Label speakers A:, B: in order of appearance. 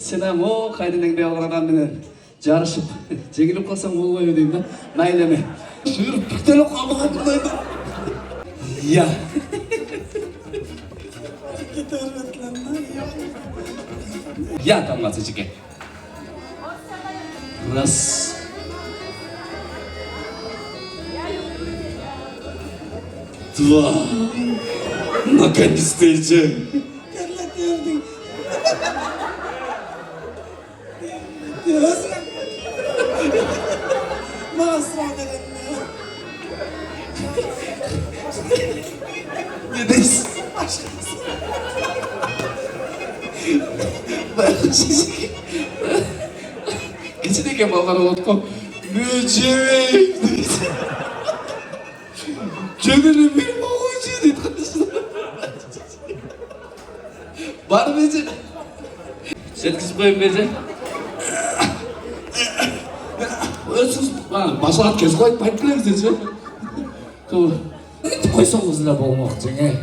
A: Сен о кайдын алган адам менен жарышып жеңилип калсаң болбойбу дейм да. Майлеме. Шыгырып бүктөлүп калдым мындай да. Я. Я тамгасы жеке. Раз. Два. Наконец-то иди. Не дейсіз? Geçen eken ballar oldu. Müceveyim deydi. Gönülü bir boğucu deydi. Var mı Ece? Setkisi koyun Ece. Siz başlat kez koyup baytlayınız Ece. Koysanız ne bolmak Ece.